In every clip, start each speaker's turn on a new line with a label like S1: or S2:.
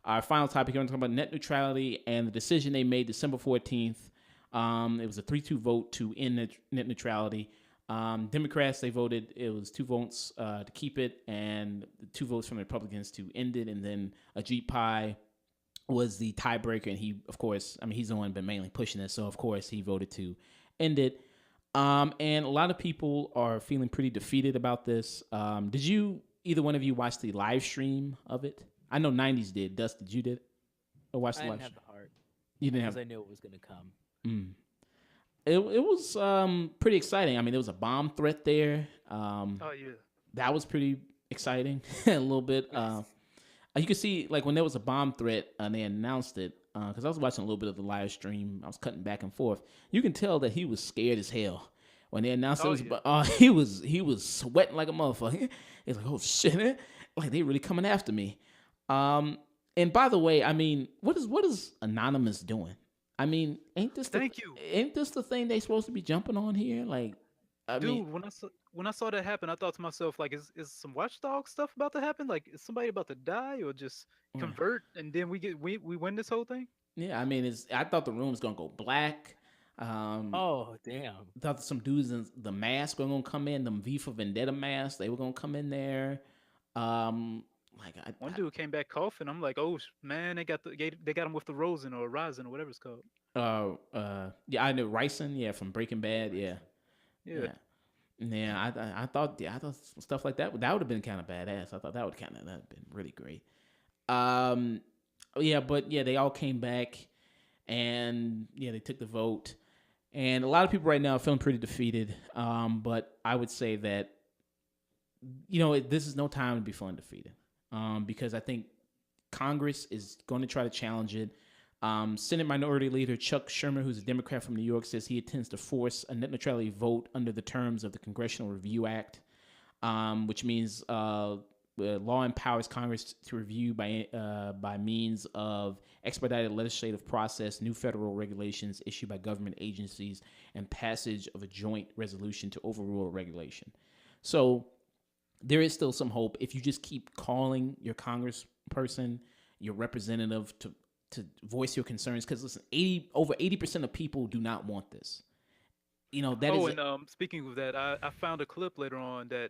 S1: Our final topic here, we're talking about net neutrality and the decision they made December 14th. It was a 3-2 vote to end net neutrality. Democrats, they voted, it was 2 votes to keep it and 2 votes from the Republicans to end it. And then Ajit Pai was the tiebreaker. And he, of course, I mean, he's the one been mainly pushing it. So, of course, he voted to end it. And a lot of people are feeling pretty defeated about this. Did either one of you watch the live stream of it? I know 90s did. Dust, did you did? Or watch the live stream?
S2: I didn't have the heart.
S1: You didn't have.
S2: Because I knew it was going to come.
S1: It was pretty exciting. I mean, there was a bomb threat there.
S3: Oh yeah,
S1: that was pretty exciting. A little bit. You could see like when there was a bomb threat and they announced it. Because I was watching a little bit of the live stream. I was cutting back and forth. You can tell that he was scared as hell when they announced it. He was sweating like a motherfucker. He's like, oh shit, like they really coming after me. And by the way, I mean, what is Anonymous doing? I mean, ain't this the thing they supposed to be jumping on here? Like, I mean,
S3: when I saw that happen, I thought to myself, like, is some watchdog stuff about to happen? Like, is somebody about to die or just convert and then we win this whole thing?
S1: Yeah, I mean, I thought the room was gonna go black.
S2: Oh damn!
S1: I thought some dudes in the mask were gonna come in, them V for Vendetta masks. They were gonna come in there.
S3: One dude came back coughing. I'm like, oh man, they got him with the Rosen or Ryzen or whatever it's called.
S1: Yeah, I know Ryzen. Yeah, from Breaking Bad. Yeah. I thought stuff like that would have been kind of badass. I thought that would have been really great. They all came back, and they took the vote, and a lot of people right now are feeling pretty defeated. But I would say that this is no time to be feeling defeated. Because I think Congress is going to try to challenge it. Senate Minority Leader Chuck Schumer, who's a Democrat from New York, says he intends to force a net neutrality vote under the terms of the Congressional Review Act, which means law empowers Congress to review by means of expedited legislative process, new federal regulations issued by government agencies, and passage of a joint resolution to overrule a regulation. So there is still some hope if you just keep calling your congressperson, your representative to voice your concerns. Because listen, over 80% of people do not want this.
S3: Speaking of that, I found a clip later on that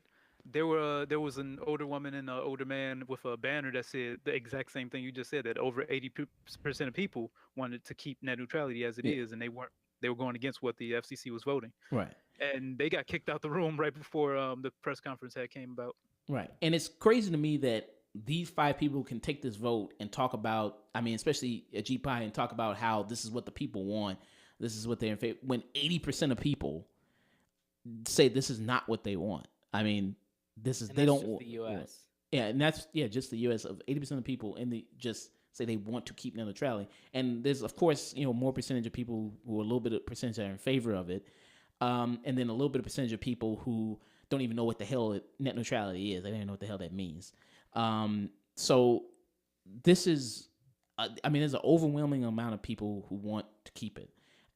S3: there was an older woman and an older man with a banner that said the exact same thing you just said, that over 80% of people wanted to keep net neutrality as it is, and they were going against what the FCC was voting. Right. And they got kicked out the room right before the press conference came about.
S1: Right. And it's crazy to me that these 5 people can take this vote and talk about, I mean, especially Ajit Pai, and talk about how this is what the people want. This is what they're in favor. When 80% of people say this is not what they want. I mean, they don't want the U.S. Yeah, and that's just the U.S. of 80% of people just say they want to keep net neutrality. And there's, of course, more percentage of people who are a little bit of percentage are in favor of it. And then a little bit of percentage of people who don't even know what the hell net neutrality is. They don't even know what the hell that means. So this is, there's an overwhelming amount of people who want to keep it.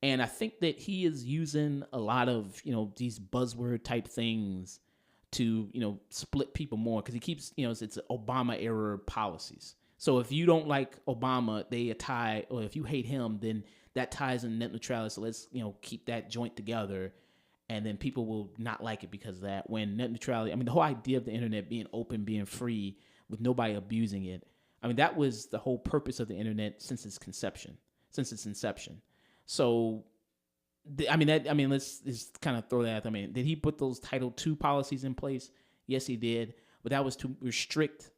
S1: And I think that he is using a lot of, these buzzword type things to, split people more. Because he keeps, it's Obama era policies. So if you don't like Obama, they tie, or if you hate him, then that ties in net neutrality. So let's, keep that joint together. And then people will not like it because of that. When net neutrality, the whole idea of the internet being open, being free, with nobody abusing it. That was the whole purpose of the internet since its inception. So, let's just kind of throw that out. Did he put those Title II policies in place? Yes, he did. But that was to restrict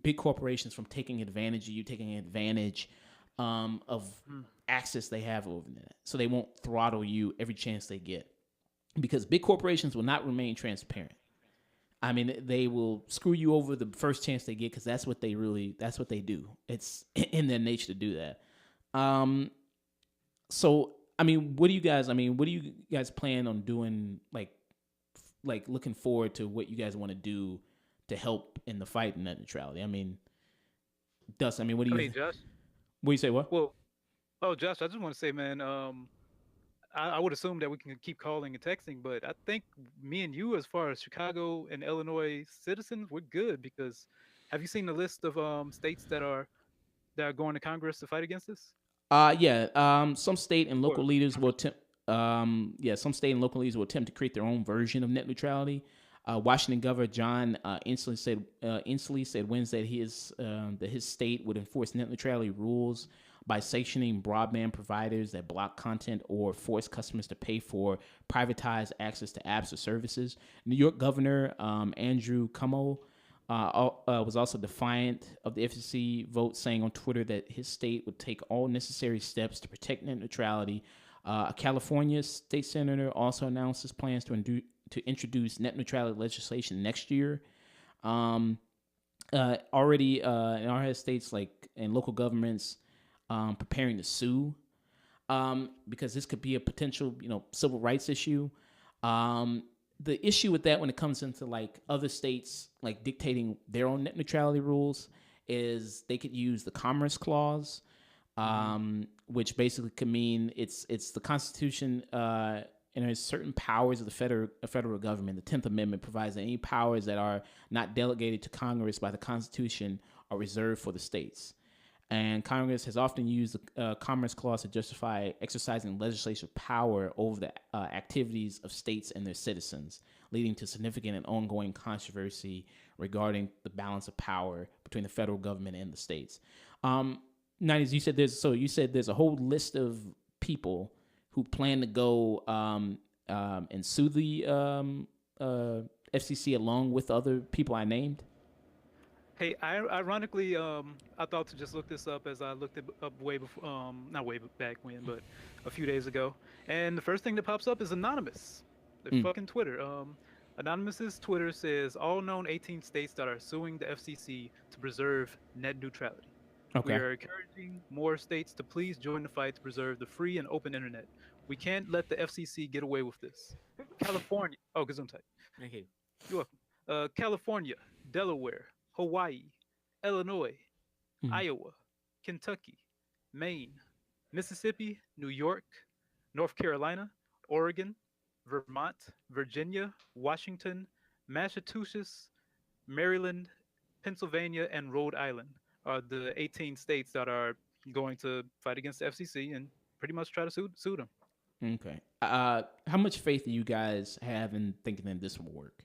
S1: big corporations from taking advantage of you, taking advantage of access they have over the internet. So they won't throttle you every chance they get. Because big corporations will not remain transparent. They will screw you over the first chance they get because that's what they do. It's in their nature to do that. What do you guys plan on doing, like looking forward to what you guys want to do to help in the fight in net neutrality. I mean, Dust. I mean, what do
S3: I
S1: you
S3: mean, Josh.
S1: what do you say? What?
S3: Well, oh, Josh, I just want to say, man. I would assume that we can keep calling and texting, but I think me and you, as far as Chicago and Illinois citizens, we're good because have you seen the list of states that are going to Congress to fight against this?
S1: Yeah. Some state and
S3: Or
S1: local leaders will
S3: Congress?
S1: attempt. Yeah, some state and local leaders will attempt to create their own version of net neutrality. Washington Governor John Inslee said Wednesday that his state would enforce net neutrality rules by sanctioning broadband providers that block content or force customers to pay for privatized access to apps or services. New York Governor Andrew Cuomo was also defiant of the FCC vote, saying on Twitter that his state would take all necessary steps to protect net neutrality. A California state senator also announced his plans to introduce net neutrality legislation next year. Already in our states, like in local governments, preparing to sue because this could be a potential, civil rights issue. The issue with that when it comes into like other states like dictating their own net neutrality rules is they could use the Commerce Clause, which basically could mean it's the Constitution. And there's certain powers of the federal government. The 10th Amendment provides that any powers that are not delegated to Congress by the Constitution are reserved for the states. And Congress has often used the Commerce Clause to justify exercising legislative power over the activities of states and their citizens, leading to significant and ongoing controversy regarding the balance of power between the federal government and the states. 90s, you said there's a whole list of people who plan to go and sue the FCC along with other people I named.
S3: Hey, ironically, I thought to just look this up as I looked it up way before, not way back when, but a few days ago. And the first thing that pops up is Anonymous, the fucking Twitter. Anonymous's Twitter says all known 18 states that are suing the FCC to preserve net neutrality. We
S1: Okay.
S3: are encouraging more states to please join the fight to preserve the free and open internet. We can't let the FCC get away with this. California. Oh, Gesundheit.
S2: Thank you.
S3: You're welcome. California, Delaware, Hawaii, Illinois, Iowa, Kentucky, Maine, Mississippi, New York, North Carolina, Oregon, Vermont, Virginia, Washington, Massachusetts, Maryland, Pennsylvania, and Rhode Island are the 18 states that are going to fight against the FCC and pretty much try to sue them.
S1: Okay. How much faith do you guys have in thinking that this will work?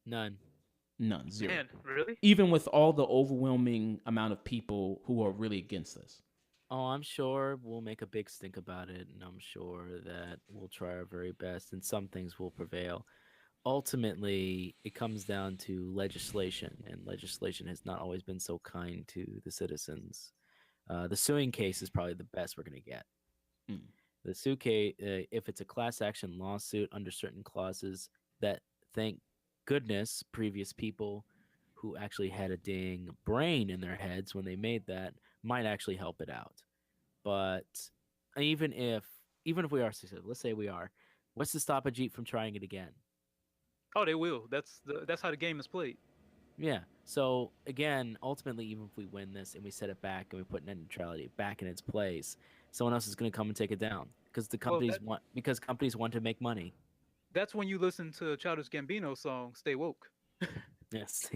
S2: None.
S1: None. Zero.
S3: Man, really?
S1: Even with all the overwhelming amount of people who are really against this.
S2: Oh, I'm sure we'll make a big stink about it, and I'm sure that we'll try our very best, and some things will prevail. Ultimately, it comes down to legislation, and legislation has not always been so kind to the citizens. The suing case is probably the best we're going to get.
S1: Mm.
S2: The sue case, if it's a class action lawsuit under certain clauses that, thank goodness, previous people who actually had a dang brain in their heads when they made that might actually help it out. But even if we are successful, let's say we are, what's to stop a Jeep from trying it again?
S3: Oh, they will. That's how the game is played.
S2: Yeah. So again, ultimately, even if we win this and we set it back and we put net neutrality back in its place, someone else is going to come and take it down because companies want to make money.
S3: That's when you listen to Childish Gambino's song "Stay Woke."
S2: Yes.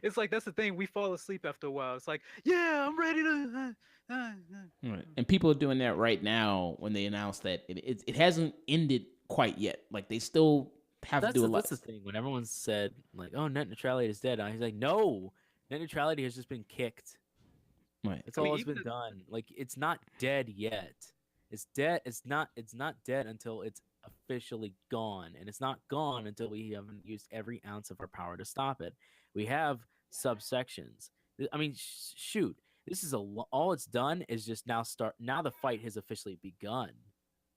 S3: It's like that's the thing. We fall asleep after a while. It's like, yeah, I'm ready to.
S1: Right. And people are doing that right now when they announce that it hasn't ended quite yet. Like they still have to do a lot.
S2: That's the thing. When everyone said like, "Oh, net neutrality is dead," he's like, "No, net neutrality has just been kicked.
S1: Right.
S2: It's all that's been done. Like it's not dead yet. It's dead. It's not dead until it's officially gone, and it's not gone until we haven't used every ounce of our power to stop it. We have subsections. I mean, shoot, this is all it's done is just now the fight has officially begun.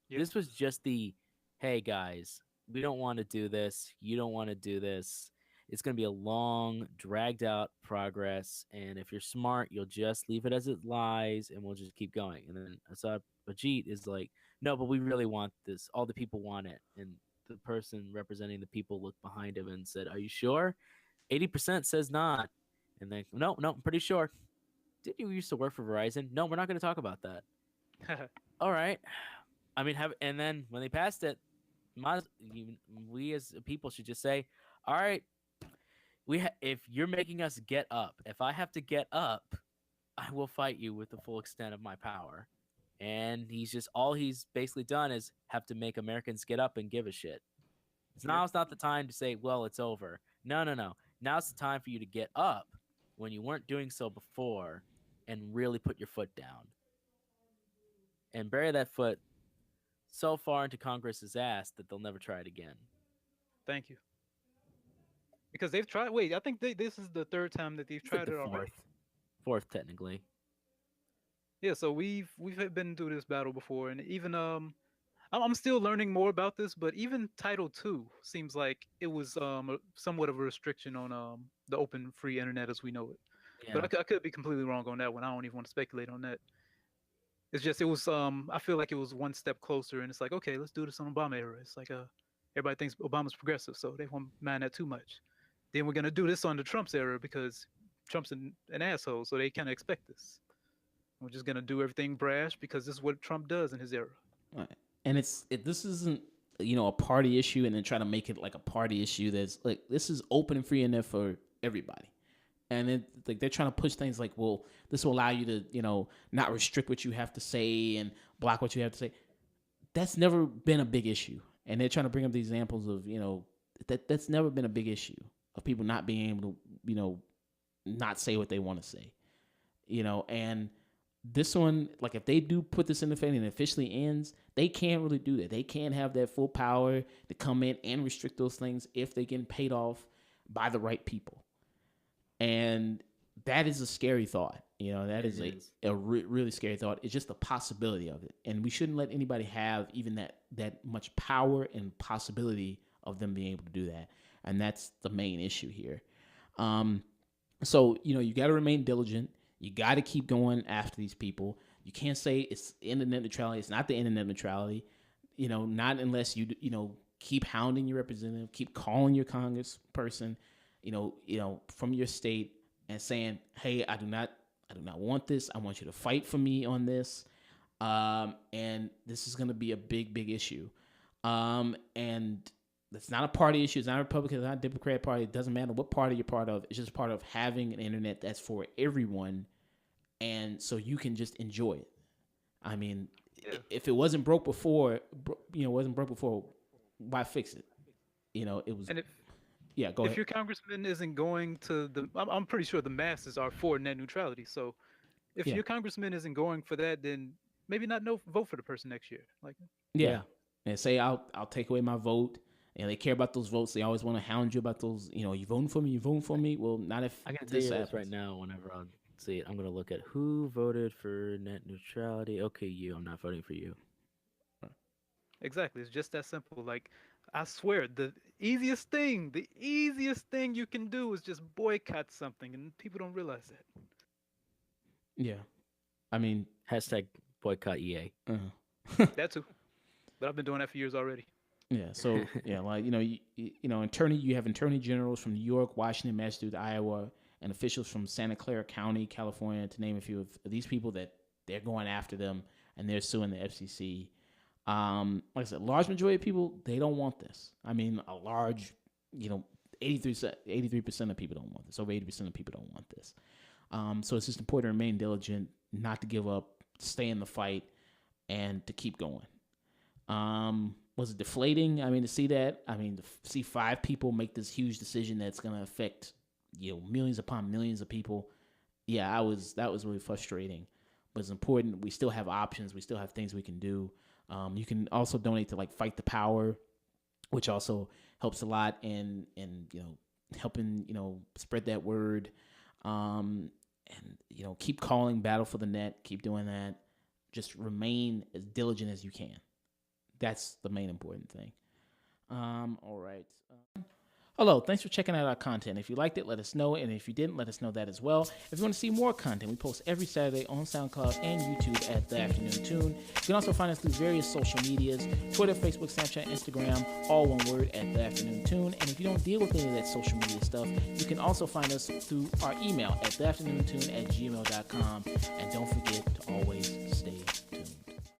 S2: Yep. This was just hey guys, we don't want to do this. You don't want to do this. It's going to be a long, dragged out progress. And if you're smart, you'll just leave it as it lies and we'll just keep going. And then Assad Ajit is like, no, but we really want this. All the people want it. And the person representing the people looked behind him and said, are you sure? 80% says not. And then, no, I'm pretty sure. Did you used to work for Verizon? No, we're not going to talk about that. All right. I mean, and then when they passed it, we as people should just say, all right, if you're making us get up, if I have to get up, I will fight you with the full extent of my power. And all he's basically done is have to make Americans get up and give a shit. Now's not the time to say, well, it's over. No. Now's the time for you to get up when you weren't doing so before and really put your foot down. And bury that foot so far into Congress's ass that they'll never try it again.
S3: Thank you. Because they've tried. Wait, I think this is the third time that they've tried it already.
S2: Fourth, technically.
S3: Yeah, so we've been through this battle before, and even I'm still learning more about this, but even Title II seems like it was somewhat of a restriction on the open free internet as we know it.
S2: Yeah.
S3: But I could be completely wrong on that one. I don't even want to speculate on that. It's just it was I feel like it was one step closer, and it's like, okay, let's do this on Obama era. It's like everybody thinks Obama's progressive, so they won't mind that too much. Then we're gonna do this on the Trump's era because Trump's an asshole, so they kind of expect this. We're just gonna do everything brash because this is what Trump does in his era.
S1: Right. And this isn't a party issue, and then try to make it like a party issue. That's like, this is open and free internet for everybody. And then like they're trying to push things like, well, this will allow you to not restrict what you have to say and block what you have to say. That's never been a big issue. And they're trying to bring up these examples of that's never been a big issue of people not being able to not say what they want to say. And this one, like, if they do put this in effect and it officially ends, they can't really do that. They can't have that full power to come in and restrict those things if they get paid off by the right people. And that is a scary thought. That is a really scary thought. It's just the possibility of it. And we shouldn't let anybody have even that much power and possibility of them being able to do that. And that's the main issue here. So, you got to remain diligent. You got to keep going after these people. You can't say it's internet neutrality. It's not the internet neutrality. Not unless you keep hounding your representative, keep calling your congressperson, from your state and saying, hey, I do not want this. I want you to fight for me on this. And this is going to be a big, big issue. And it's not a party issue. It's not a Republican. It's not a Democrat party. It doesn't matter what party you're part of. It's just part of having an internet that's for everyone. And so you can just enjoy it. I mean, if it wasn't broke before, why fix it? It was.
S3: And
S1: go ahead.
S3: If your congressman isn't going to I'm pretty sure the masses are for net neutrality. So if your congressman isn't going for that, then maybe not vote for the person next year. Like,
S1: and say I'll take away my vote. And they care about those votes. They always want to hound you about those. You voting for me? You voting for me? Well, not if
S2: I can tell you this right now. Whenever I see it, I'm gonna look at who voted for net neutrality. Okay, I'm not voting for you.
S3: Exactly. It's just that simple. Like, I swear, the easiest thing you can do is just boycott something, and people don't realize that.
S1: Yeah, I mean,
S2: hashtag boycott EA.
S3: That too. But I've been doing that for years already.
S1: Yeah. So like you have attorney generals from New York, Washington, Massachusetts, Iowa, and officials from Santa Clara County, California, to name a few of these people that they're going after them and they're suing the FCC. Like I said, large majority of people, they don't want this. I mean, a large, 83% of people don't want this. Over 80% of people don't want this. So it's just important to remain diligent, not to give up, stay in the fight, and to keep going. Was it deflating? I mean, to see that, to see 5 people make this huge decision that's going to affect, millions upon millions of people. Yeah, that was really frustrating, but it's important. We still have options. We still have things we can do. You can also donate to like Fight the Power, which also helps a lot in helping, spread that word. And, keep calling Battle for the Net, keep doing that. Just remain as diligent as you can. That's the main important thing. All right. Hello, thanks for checking out our content. If you liked it, let us know, and if you didn't, let us know that as well. If you want to see more content, we post every Saturday on SoundCloud and YouTube at The Afternoon Tune. You can also find us through various social medias, Twitter, Facebook, Snapchat, Instagram, all one word at The Afternoon Tune. And if you don't deal with any of that social media stuff, you can also find us through our email at theafternoontune@gmail.com. And don't forget